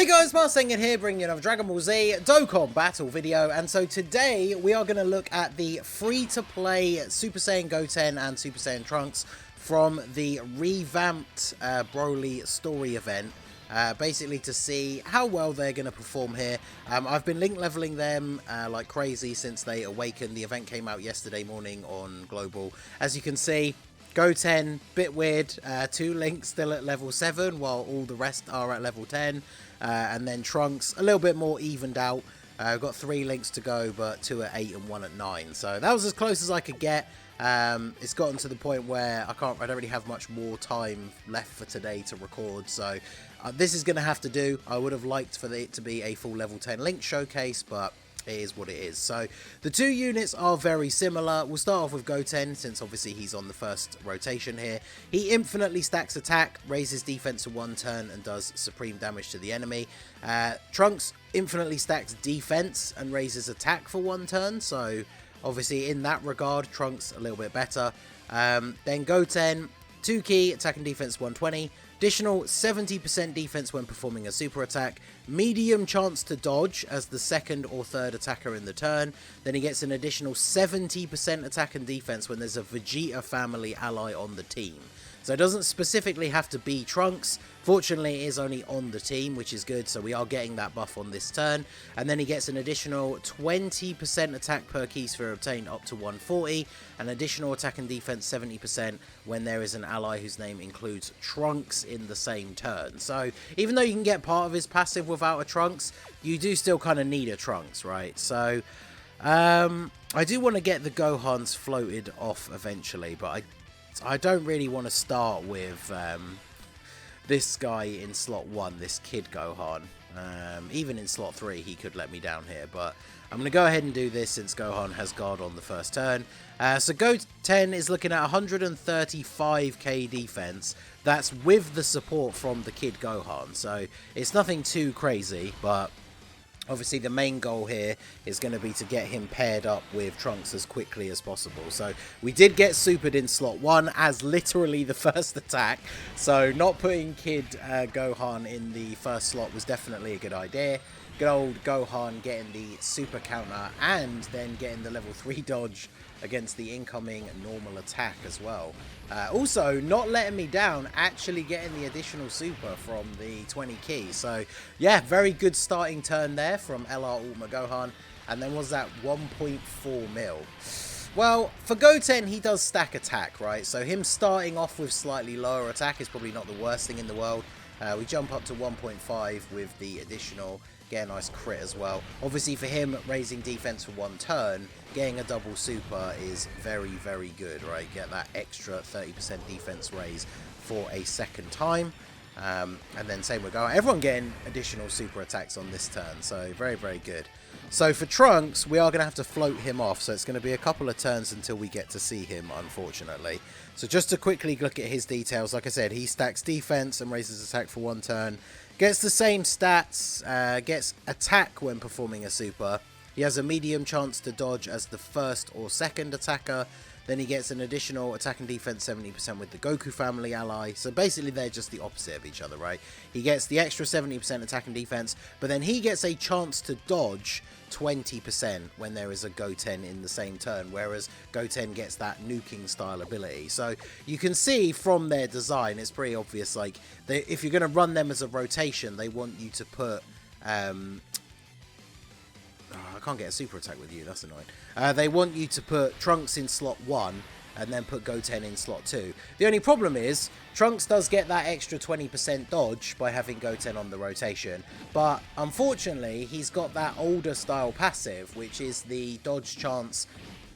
Hey guys, Mustang here, bringing you another Dragon Ball Z Dokkan battle video, and so today we are going to look at the free-to-play Super Saiyan Goten and Super Saiyan Trunks from the revamped Broly story event, basically to see how well they're going to perform here. I've been link leveling them like crazy since they awakened. The event came out yesterday morning on Global. As you can see, Goten, bit weird, 2 links still at level 7 while all the rest are at level 10, and then Trunks a little bit more evened out. I've got 3 links to go, but 2 at 8 and 1 at 9, so that was as close as I could get. It's gotten to the point where I don't really have much more time left for today to record, so this is going to have to do. I would have liked for it to be a full level 10 link showcase, but it is what it is. So the 2 units are very similar. We'll start off with Goten, since obviously he's on the first rotation here. He infinitely stacks attack, raises defense for 1 turn, and does supreme damage to the enemy. Trunks infinitely stacks defense and raises attack for 1 turn, so obviously in that regard Trunks a little bit better. Then Goten, 2 key, attack and defense 120, additional 70% defense when performing a super attack, medium chance to dodge as the 2nd or 3rd attacker in the turn. Then he gets an additional 70% attack and defense when there's a Vegeta family ally on the team. So it doesn't specifically have to be Trunks. Fortunately, it is only on the team, which is good, so we are getting that buff on this turn. And then he gets an additional 20% attack per key sphere obtained up to 140, an additional attack and defense 70% when there is an ally whose name includes Trunks in the same turn. So even though you can get part of his passive without a Trunks, you do still kind of need a Trunks, right? So I do want to get the Gohans floated off eventually, but I don't really want to start with this guy in slot 1, this Kid Gohan. Even in slot 3 he could let me down here, but I'm going to go ahead and do this since Gohan has guard on the first turn. So Goten is looking at 135k defense. That's with the support from the Kid Gohan, so it's nothing too crazy, but obviously the main goal here is going to be to get him paired up with Trunks as quickly as possible. So we did get supered in slot 1 as literally the first attack, so not putting Kid Gohan in the first slot was definitely a good idea. Good old Gohan getting the super counter and then getting the level 3 dodge against the incoming normal attack as well. Also, not letting me down, actually getting the additional super from the 20 key. So yeah, very good starting turn there from LR Ultimate Gohan. And then was that 1.4 mil. Well, for Goten, he does stack attack, right? So him starting off with slightly lower attack is probably not the worst thing in the world. We jump up to 1.5 with the additional, get a nice crit as well. Obviously for him, raising defense for 1 turn, getting a double super is very, very good, right? Get that extra 30% defense raise for a 2nd time. And then same with Gohan. Everyone getting additional super attacks on this turn, so very, very good. So for Trunks, we are going to have to float him off, so it's going to be a couple of turns until we get to see him, unfortunately. So just to quickly look at his details, like I said, he stacks defense and raises attack for 1 turn, gets the same stats, gets attack when performing a super. He has a medium chance to dodge as the 1st or 2nd attacker. Then he gets an additional attack and defense 70% with the Goku family ally. So basically they're just the opposite of each other, right? He gets the extra 70% attack and defense, but then he gets a chance to dodge 20% when there is a Goten in the same turn, whereas Goten gets that nuking style ability. So you can see from their design, it's pretty obvious, like, if you're going to run them as a rotation, they want you to put I can't get a super attack with you, that's annoying. They want you to put Trunks in slot 1 and then put Goten in slot 2. The only problem is, Trunks does get that extra 20% dodge by having Goten on the rotation, but unfortunately he's got that older style passive, which is the dodge chance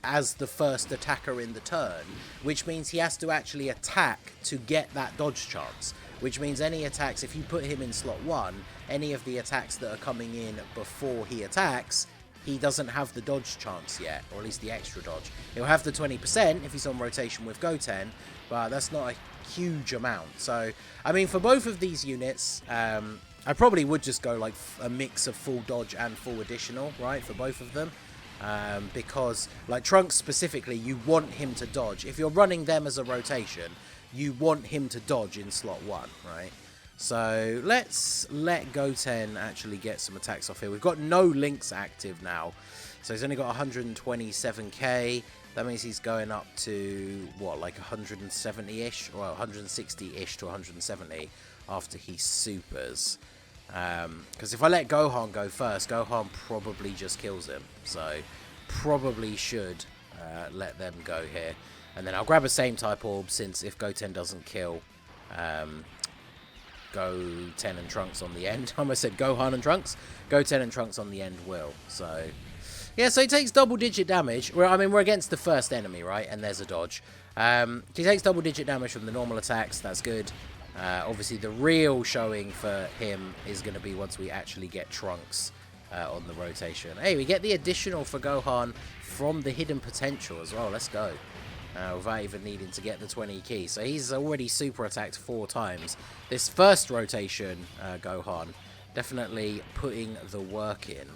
as the 1st attacker in the turn, which means he has to actually attack to get that dodge chance. Which means any attacks, if you put him in slot 1, any of the attacks that are coming in before he attacks, he doesn't have the dodge chance yet, or at least the extra dodge. He'll have the 20% if he's on rotation with Goten, but that's not a huge amount. So, I mean, for both of these units, I probably would just go like a mix of full dodge and full additional, right, for both of them. Because, like Trunks specifically, you want him to dodge. If you're running them as a rotation, you want him to dodge in slot 1, right? So let's let Goten actually get some attacks off here. We've got no links active now. So he's only got 127k. That means he's going up to, what, like 170-ish? Well, 160-ish to 170 after he supers. Because if I let Gohan go first, Gohan probably just kills him. So probably should let them go here. And then I'll grab a same type orb, since if Goten doesn't kill Goten and Trunks on the end. I almost said Gohan and Trunks. Goten and Trunks on the end will. So, yeah, so he takes double-digit damage. I mean, we're against the first enemy, right? And there's a dodge. He takes double-digit damage from the normal attacks. That's good. Obviously, the real showing for him is going to be once we actually get Trunks on the rotation. Hey, we get the additional for Gohan from the hidden potential as well. Let's go. Without even needing to get the 20 key. So he's already super attacked 4 times. This first rotation, Gohan, definitely putting the work in.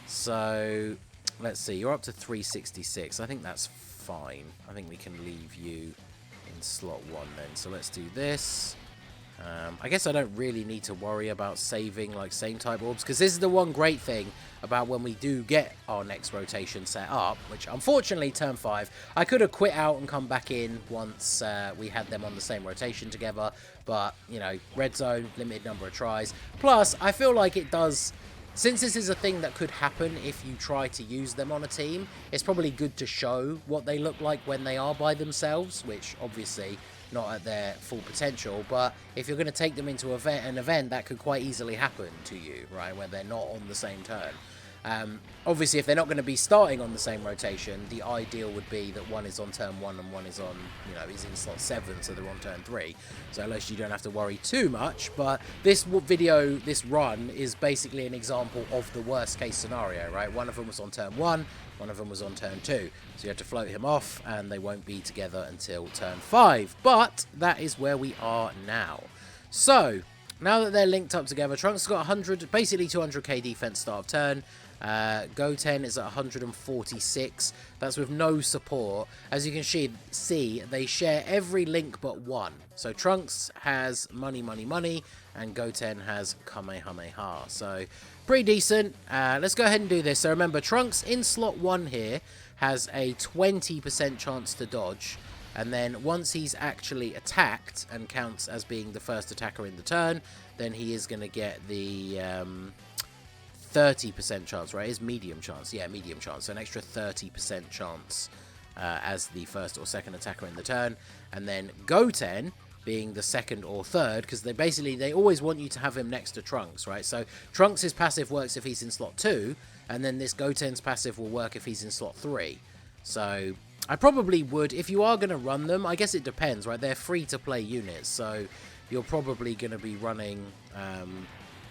So, let's see. You're up to 366. I think that's fine. I think we can leave you in slot 1 then. So let's do this. I guess I don't really need to worry about saving like same type orbs, because this is the one great thing about when we do get our next rotation set up, which unfortunately turn 5, I could have quit out and come back in once we had them on the same rotation together, but you know, red zone, limited number of tries. Plus I feel like it does, since this is a thing that could happen if you try to use them on a team, it's probably good to show what they look like when they are by themselves, which obviously not at their full potential, but if you're going to take them into an event, that could quite easily happen to you, right, where they're not on the same turn. Obviously, if they're not going to be starting on the same rotation, the ideal would be that one is on turn 1 and one is on, you know, is in slot 7, so they're on turn 3. So at least you don't have to worry too much. But this video, this run, is basically an example of the worst case scenario, right? One of them was on turn 1, one of them was on turn 2. So you have to float him off, and they won't be together until turn 5. But that is where we are now. So now that they're linked up together, Trunks has got 100, basically 200k defense start of turn. Goten is at 146. That's with no support. As you can see, they share every link but one. So Trunks has money, money, money, and Goten has Kamehameha. So pretty decent. Let's go ahead and do this. So remember, Trunks in slot 1 here has a 20% chance to dodge. And then once he's actually attacked and counts as being the first attacker in the turn, then he is going to get the 30% chance, right? It's medium chance. Yeah, medium chance. So an extra 30% chance as the first or second attacker in the turn. And then Goten being the second or third, because they always want you to have him next to Trunks, right? So Trunks' passive works if he's in slot 2, and then this Goten's passive will work if he's in slot 3. So I probably would, if you are going to run them, I guess it depends, right? They're free-to-play units, so you're probably going to be running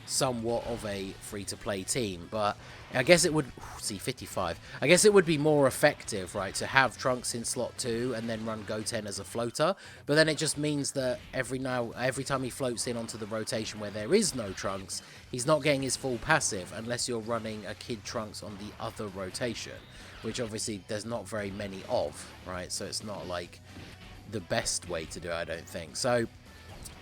somewhat of a free-to-play team, but I guess it would, see, 55. I guess it would be more effective, right, to have Trunks in slot 2 and then run Goten as a floater, but then it just means that every time he floats in onto the rotation where there is no Trunks, he's not getting his full passive unless you're running a Kid Trunks on the other rotation, which obviously there's not very many of, right? So it's not like the best way to do it, I don't think. So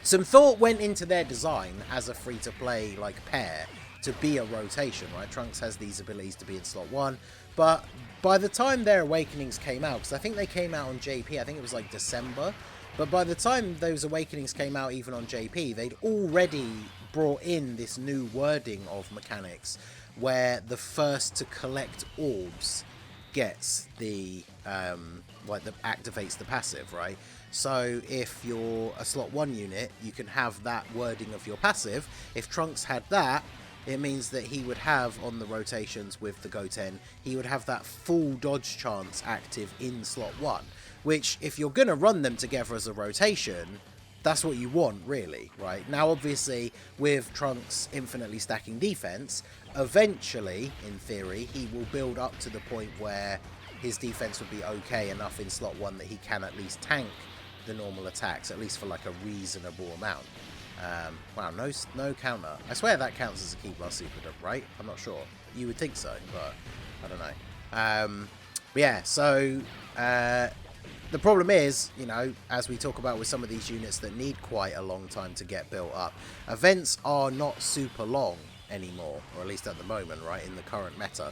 some thought went into their design as a free-to-play like pair to be a rotation, right? Trunks has these abilities to be in slot 1, but by the time their Awakenings came out, because I think they came out on JP, I think it was like December, but by the time those Awakenings came out even on JP, they'd already brought in this new wording of mechanics where the first to collect orbs gets the activates the passive, right? So if you're a slot 1 unit, you can have that wording of your passive. If Trunks had that, it means that he would have, on the rotations with the Goten, he would have that full dodge chance active in slot 1, which if you're going to run them together as a rotation, that's what you want, really, right? Now, obviously, with Trunks infinitely stacking defense, eventually, in theory, he will build up to the point where his defense would be okay enough in slot 1 that he can at least tank the normal attacks, at least for like a reasonable amount. Wow, no counter. I swear that counts as a Key Blast Super Dub, right? I'm not sure. You would think so, but I don't know. But yeah, so the problem is, you know, as we talk about with some of these units that need quite a long time to get built up, events are not super long anymore, or at least at the moment, right, in the current meta.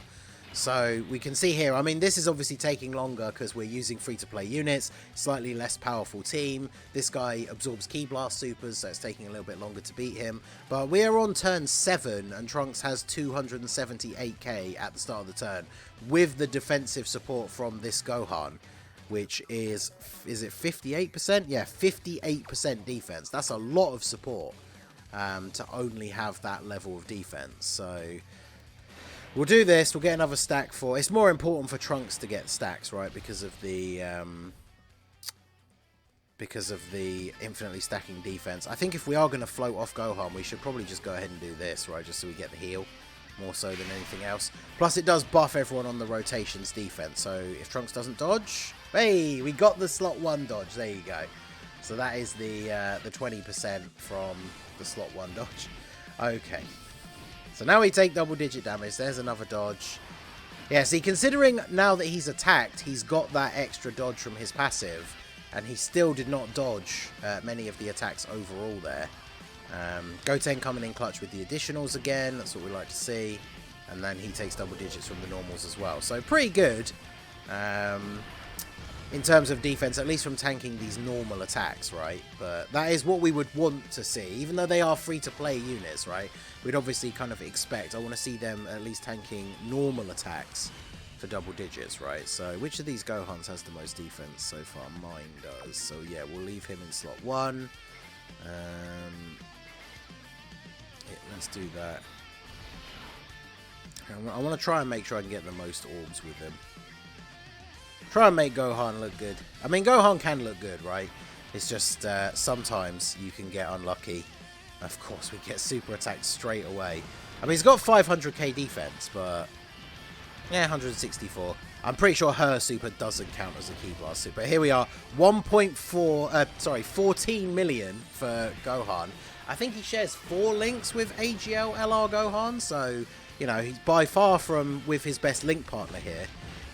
So we can see here, I mean, this is obviously taking longer because we're using free-to-play units, slightly less powerful team. This guy absorbs Ki Blast supers, so it's taking a little bit longer to beat him. But we are on turn 7, and Trunks has 278k at the start of the turn, with the defensive support from this Gohan, which is it 58%? Yeah, 58% defense. That's a lot of support to only have that level of defense. So we'll do this. We'll get another stack for... It's more important for Trunks to get stacks, right? Because of the infinitely stacking defense. I think if we are going to float off Gohan, we should probably just go ahead and do this, right? Just so we get the heal, more so than anything else. Plus, it does buff everyone on the rotations defense. So if Trunks doesn't dodge... Hey, we got the slot 1 dodge. There you go. So that is the 20% from the slot 1 dodge. Okay. So now we take double-digit damage. There's another dodge. Yeah, see, considering now that he's attacked, he's got that extra dodge from his passive, and he still did not dodge many of the attacks overall there. Goten coming in clutch with the additionals again. That's what we like to see. And then he takes double digits from the normals as well. So pretty good in terms of defense, at least from tanking these normal attacks, right? But that is what we would want to see, even though they are free-to-play units, right? We'd obviously kind of expect, I want to see them at least tanking normal attacks for double digits, right? So which of these Gohans has the most defense so far? Mine does. So yeah, we'll leave him in slot 1. Yeah, let's do that. I want to try and make sure I can get the most orbs with him. Try and make Gohan look good. I mean, Gohan can look good, right? It's just sometimes you can get unlucky. Of course, we get super attacked straight away. I mean, he's got 500k defense, but yeah, 164. I'm pretty sure her super doesn't count as a Ki Blast super. Here we are, 14 million for Gohan. I think he shares 4 links with AGL LR Gohan, so, you know, he's by far from with his best link partner here.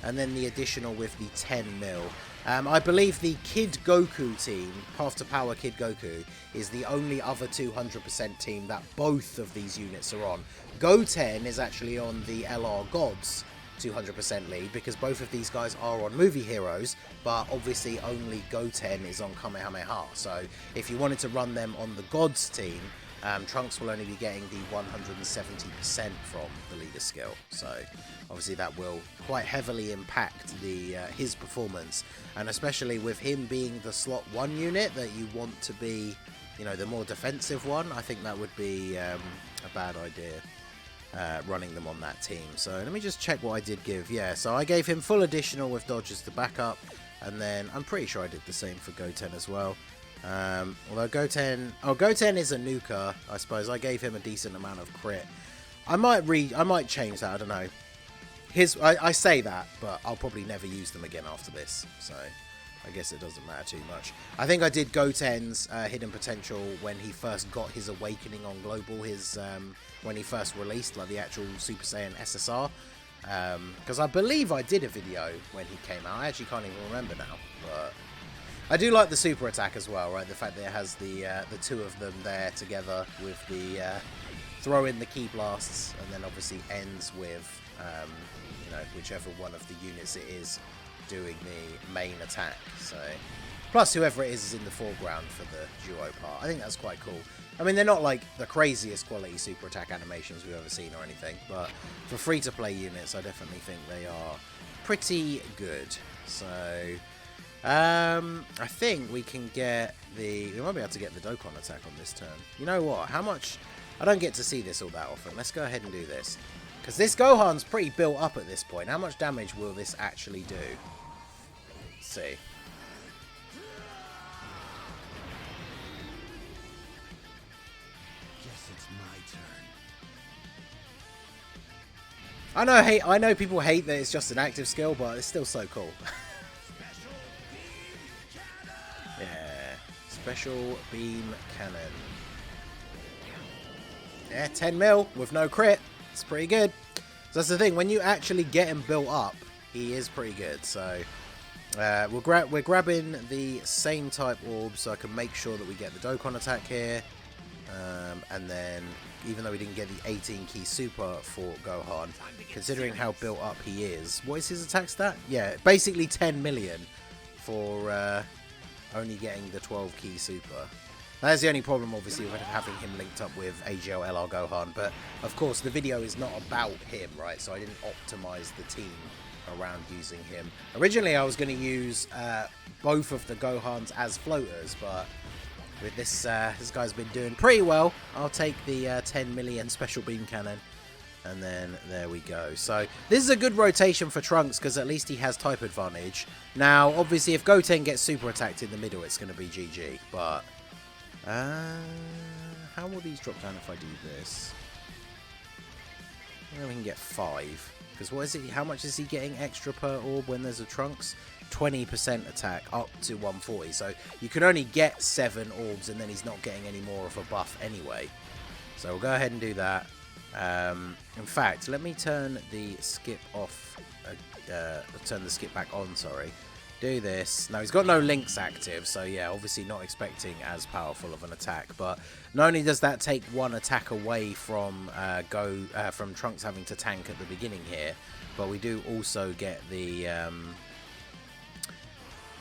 And then the additional with the 10 mil. I believe the Kid Goku team, Path to Power Kid Goku, is the only other 200% team that both of these units are on. Goten is actually on the LR Gods 200% lead, because both of these guys are on movie heroes, but obviously only Goten is on Kamehameha. So if you wanted to run them on the Gods team, Trunks will only be getting the 170% from the leader skill. So obviously that will quite heavily impact the his performance, and especially with him being the slot 1 unit that you want to be, you know, the more defensive one. I think that would be a bad idea, running them on that team. So let me just check what I did give. Yeah, so I gave him full additional with dodges to back up, and then I'm pretty sure I did the same for Goten as well. Although Goten is a nuker, I suppose. I gave him a decent amount of crit. I might change that, I don't know. I say that, but I'll probably never use them again after this, so I guess it doesn't matter too much. I think I did Goten's hidden potential when he first got his awakening on global, when he first released, like the actual Super Saiyan SSR. Because I believe I did a video when he came out. I actually can't even remember now, but I do like the super attack as well, right? The fact that it has the 2 of them there together with the throw in the Ki Blasts, and then obviously ends with you know, whichever one of the units it is doing the main attack. So plus whoever it is in the foreground for the duo part. I think that's quite cool. I mean, they're not like the craziest quality super attack animations we've ever seen or anything, but for free-to-play units, I definitely think they are pretty good. So I think we can get we might be able to get the Dokkan attack on this turn. You know what? How much? I don't get to see this all that often. Let's go ahead and do this, because this Gohan's pretty built up at this point. How much damage will this actually do? Let's see. Guess it's my turn. I know people hate that it's just an active skill, but it's still so cool. Yeah, special beam cannon. Yeah, 10 mil with no crit. It's pretty good. So that's the thing. When you actually get him built up, he is pretty good. So We're grabbing the same type orb so I can make sure that we get the Dokkan attack here. And then, even though we didn't get the 18 key super for Gohan, considering how built up he is, what is his attack stat? Yeah, basically 10 million for only getting the 12 key super. That's the only problem, obviously, with having him linked up with AGL LR Gohan. But, of course, the video is not about him, right? So I didn't optimize the team around using him. Originally, I was going to use both of the Gohans as floaters, but with this, this guy's been doing pretty well. I'll take the 10 million special beam cannon. And then there we go. So this is a good rotation for Trunks because at least he has type advantage. Now, obviously, if Goten gets super attacked in the middle, it's going to be GG. But how will these drop down if I do this? Well, we can get 5. Because what is it? How much is he getting extra per orb when there's a Trunks? 20% attack up to 140. So you can only get 7 orbs and then he's not getting any more of a buff anyway. So we'll go ahead and do that. In fact, let me turn the skip off. Turn the skip back on, sorry. Do this. Now, he's got no links active, so yeah, obviously not expecting as powerful of an attack. But not only does that take 1 attack away from from Trunks having to tank at the beginning here, but we do also get the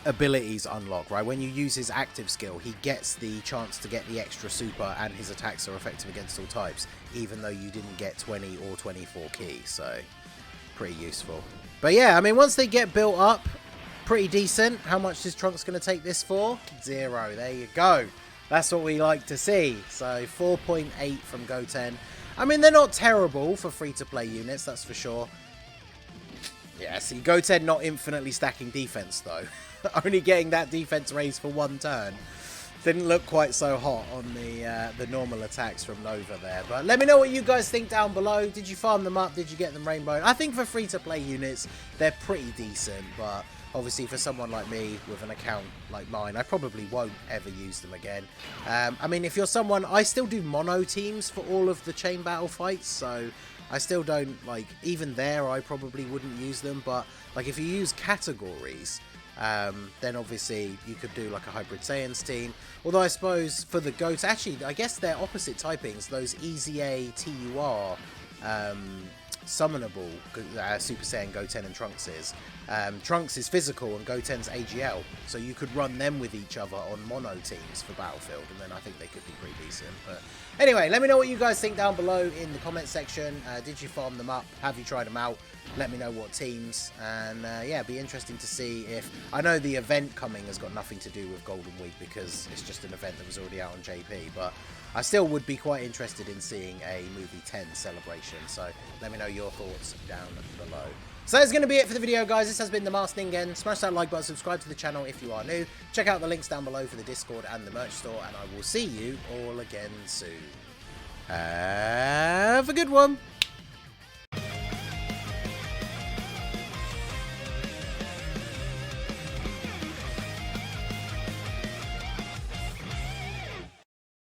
abilities unlocked, right? When you use his active skill, he gets the chance to get the extra super, and his attacks are effective against all types, even though you didn't get 20 or 24 key, so pretty useful. But yeah, I mean, once they get built up, pretty decent. How much is Trunks going to take this for? 0. There you go. That's what we like to see. So 4.8 from Goten. I mean, they're not terrible for free-to-play units, that's for sure. Yeah, see, Goten not infinitely stacking defense, though. Only getting that defense raised for 1 turn. Didn't look quite so hot on the normal attacks from Nova there. But let me know what you guys think down below. Did you farm them up? Did you get them rainbow? I think for free-to-play units, they're pretty decent. But obviously for someone like me with an account like mine, I probably won't ever use them again. I mean, if you're someone... I still do mono teams for all of the chain battle fights. So I still don't... Like, even there, I probably wouldn't use them. But like, if you use categories... then obviously you could do like a Hybrid Saiyans team. Although I suppose for the GOATs, actually I guess they're opposite typings. Those EZA, TUR, summonable Super Saiyan Goten and Trunks is. Trunks is physical and Goten's AGL. So you could run them with each other on mono teams for Battlefield, and then I think they could be pretty decent. But anyway, let me know what you guys think down below in the comment section. Did you farm them up? Have you tried them out? Let me know what teams, and yeah, it'd be interesting to see if... I know the event coming has got nothing to do with Golden Week because it's just an event that was already out on JP, but I still would be quite interested in seeing a Movie 10 celebration, so let me know your thoughts down below. So that's going to be it for the video, guys. This has been the Masked Ningen. Smash that like button, subscribe to the channel if you are new. Check out the links down below for the Discord and the merch store, and I will see you all again soon. Have a good one.